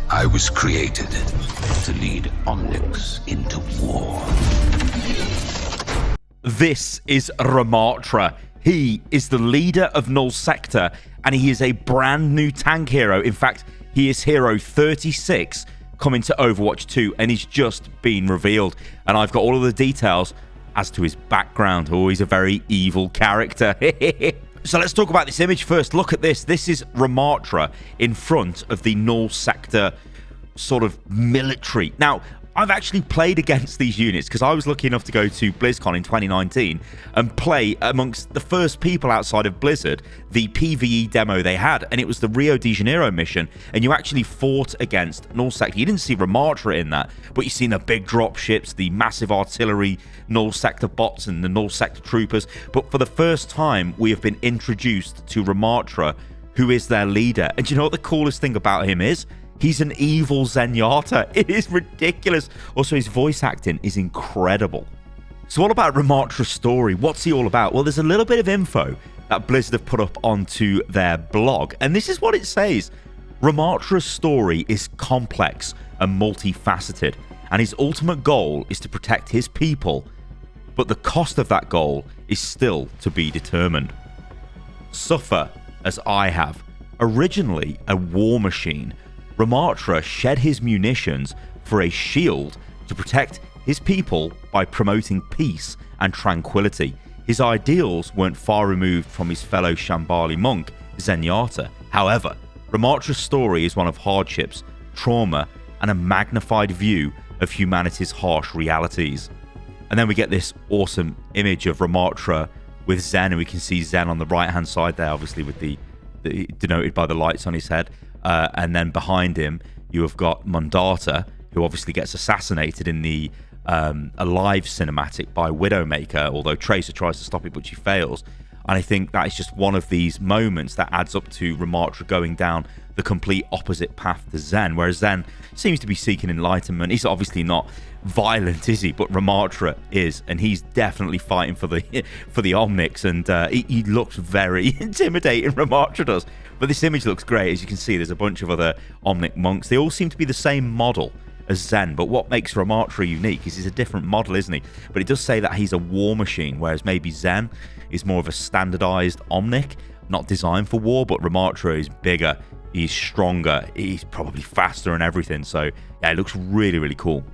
I was created to lead Omnics into war. This is Ramattra. He is the leader of NULL SECTOR, and he is a brand new tank hero. In fact, he is hero 36 coming to Overwatch 2, and he's just been revealed. And I've got all of the details as to his background. Oh, he's a very evil character. So let's talk about this image first. Look at this. This is Ramattra in front of the NULL SECTOR sort of military. Now, I've actually played against these units because I was lucky enough to go to BlizzCon in 2019 and play amongst the first people outside of Blizzard, the PvE demo they had, and it was the Rio de Janeiro mission, and you actually fought against NULL SECTOR. You didn't see Ramattra in that, but you've seen the big drop ships, the massive artillery, NULL SECTOR bots, and the NULL SECTOR troopers. But for the first time, we have been introduced to Ramattra, who is their leader. And do you know what the coolest thing about him is? He's an evil Zenyatta. It is ridiculous. Also, his voice acting is incredible. So what about Ramattra's story? What's he all about? Well, there's a little bit of info that Blizzard have put up onto their blog, and this is what it says. Ramattra's story is complex and multifaceted, and his ultimate goal is to protect his people, but the cost of that goal is still to be determined. Suffer as I have. Originally a war machine, Ramattra shed his munitions for a shield to protect his people by promoting peace and tranquility. His ideals weren't far removed from his fellow Shambali monk, Zenyatta. However, Ramatra's story is one of hardships, trauma, and a magnified view of humanity's harsh realities. And then we get this awesome image of Ramattra with Zen, and we can see Zen on the right-hand side there, obviously with the denoted by the lights on his head. And then behind him, you have got Mundata, who obviously gets assassinated in the Alive cinematic by Widowmaker, although Tracer tries to stop it, but she fails. And I think that is just one of these moments that adds up to Ramattra going down the complete opposite path to Zen, whereas Zen seems to be seeking enlightenment. He's obviously not violent, is he? But Ramattra is, and he's definitely fighting for the Omnics, and he looks very intimidating, Ramattra does. But this image looks great. As you can see, there's a bunch of other Omnic monks. They all seem to be the same model as Zen, but what makes Ramattra unique is he's a different model, isn't he? But it does say that he's a war machine, whereas maybe Zen is more of a standardized Omnic, not designed for war, but Ramattra is bigger, he's stronger, he's probably faster and everything. So yeah, it looks really, really cool.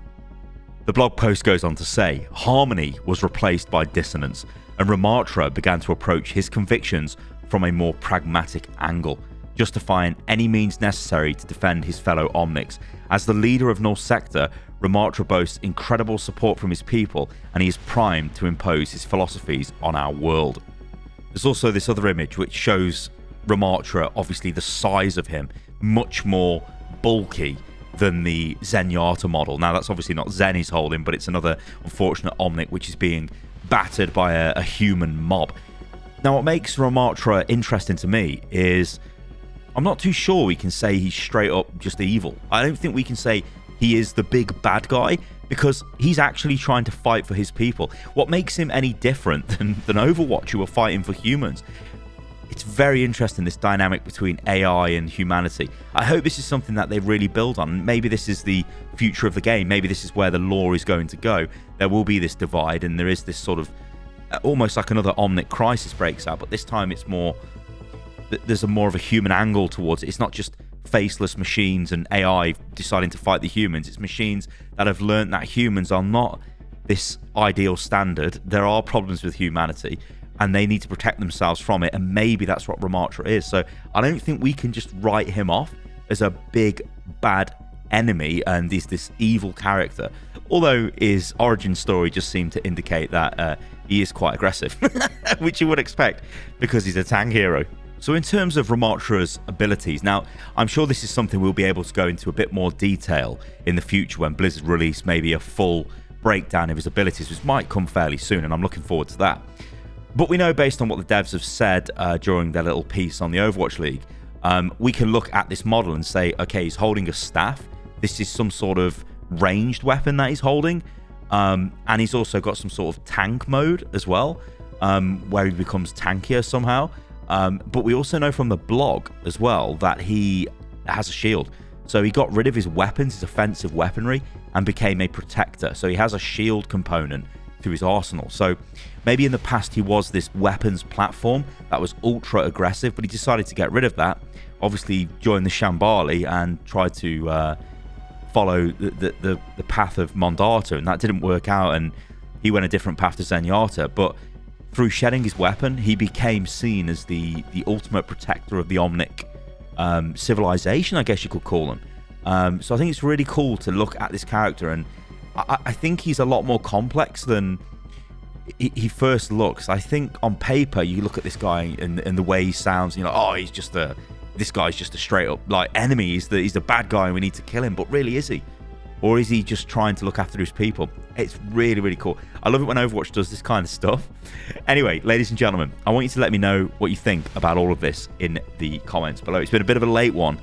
The blog post goes on to say, harmony was replaced by dissonance, and Ramattra began to approach his convictions from a more pragmatic angle, justifying any means necessary to defend his fellow Omnics. As the leader of NULL SECTOR, Ramattra boasts incredible support from his people, and he is primed to impose his philosophies on our world. There's also this other image which shows Ramattra, obviously the size of him, much more bulky than the Zenyatta model. Now, that's obviously not Zen he's holding, but it's another unfortunate Omnic which is being battered by a human mob. Now, what makes Ramattra interesting to me is I'm not too sure we can say he's straight up just evil. I don't think we can say he is the big bad guy, because he's actually trying to fight for his people. What makes him any different than Overwatch, who are fighting for humans? It's very interesting, this dynamic between AI and humanity. I hope this is something that they really build on. Maybe this is the future of the game. Maybe this is where the lore is going to go. There will be this divide, and there is this sort of almost like another Omnic crisis breaks out, but this time it's more, there's more of a human angle towards it. It's not just faceless machines and AI deciding to fight the humans. It's machines that have learned that humans are not this ideal standard. There are problems with humanity, and they need to protect themselves from it, and maybe that's what Ramattra is. So I don't think we can just write him off as a big bad enemy and is this evil character, although his origin story just seemed to indicate that he is quite aggressive, which you would expect because he's a tank hero. So in terms of Ramattra's abilities, now I'm sure this is something we'll be able to go into a bit more detail in the future when Blizzard release maybe a full breakdown of his abilities, which might come fairly soon, and I'm looking forward to that. But we know, based on what the devs have said during their little piece on the Overwatch League, we can look at this model and say, okay, he's holding a staff. This is some sort of ranged weapon that he's holding. And he's also got some sort of tank mode as well, where he becomes tankier somehow. But we also know from the blog as well that he has a shield. So he got rid of his weapons, his offensive weaponry, and became a protector. So he has a shield component to his arsenal. So maybe in the past he was this weapons platform that was ultra aggressive, but he decided to get rid of that. Obviously joined the Shambali and tried to follow the path of Mondata, and that didn't work out, and he went a different path to Zenyatta. But through shedding his weapon, he became seen as the ultimate protector of the Omnic civilization, I guess you could call him. So I think it's really cool to look at this character, and I think he's a lot more complex than he first looks. I think on paper, you look at this guy and the way he sounds, you know, oh, this guy's just a straight up like enemy. He's the bad guy and we need to kill him. But really, is he? Or is he just trying to look after his people? It's really, really cool. I love it when Overwatch does this kind of stuff. Anyway, ladies and gentlemen, I want you to let me know what you think about all of this in the comments below. It's been a bit of a late one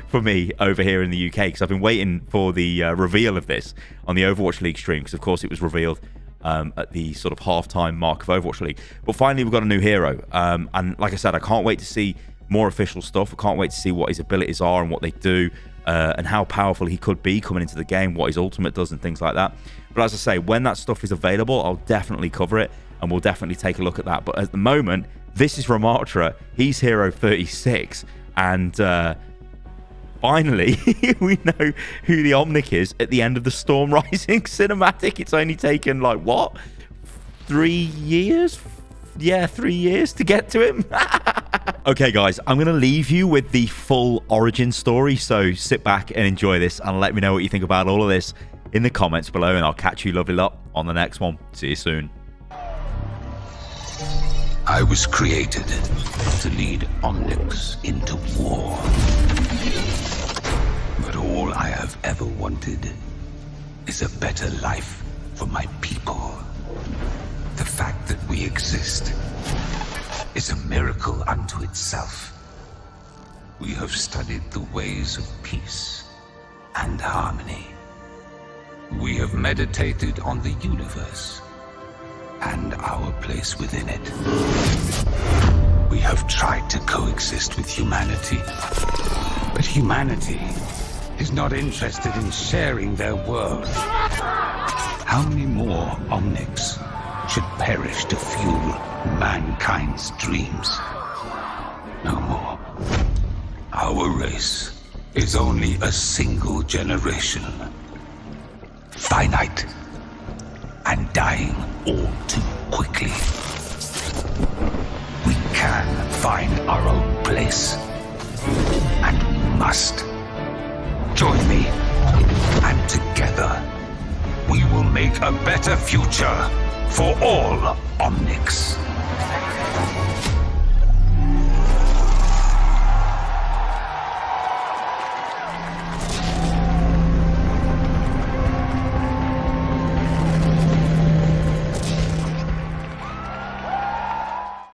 for me over here in the UK, because I've been waiting for the reveal of this on the Overwatch League stream, because of course it was revealed at the sort of halftime mark of Overwatch League. But finally, we've got a new hero. And like I said, I can't wait to see more official stuff. I can't wait to see what his abilities are and what they do. And how powerful he could be coming into the game, what his ultimate does and things like that. But as I say, when that stuff is available, I'll definitely cover it, and we'll definitely take a look at that. But at the moment, this is Ramattra. He's Hero 36, and finally, we know who the Omnic is at the end of the Storm Rising cinematic. It's only taken, like, what? 3 years? Yeah, 3 years to get to him. Okay, guys, I'm going to leave you with the full origin story, so sit back and enjoy this and let me know what you think about all of this in the comments below, and I'll catch you lovely lot on the next one. See you soon. I was created to lead Omnics into war. But all I have ever wanted is a better life for my people. The fact that we exist is a miracle unto itself. We have studied the ways of peace and harmony. We have meditated on the universe and our place within it. We have tried to coexist with humanity, but humanity is not interested in sharing their world. How many more Omnics should perish to fuel mankind's dreams? No more. Our race is only a single generation. Finite and dying all too quickly. We can find our own place, and we must. Join me, and together we will make a better future for all Omnics.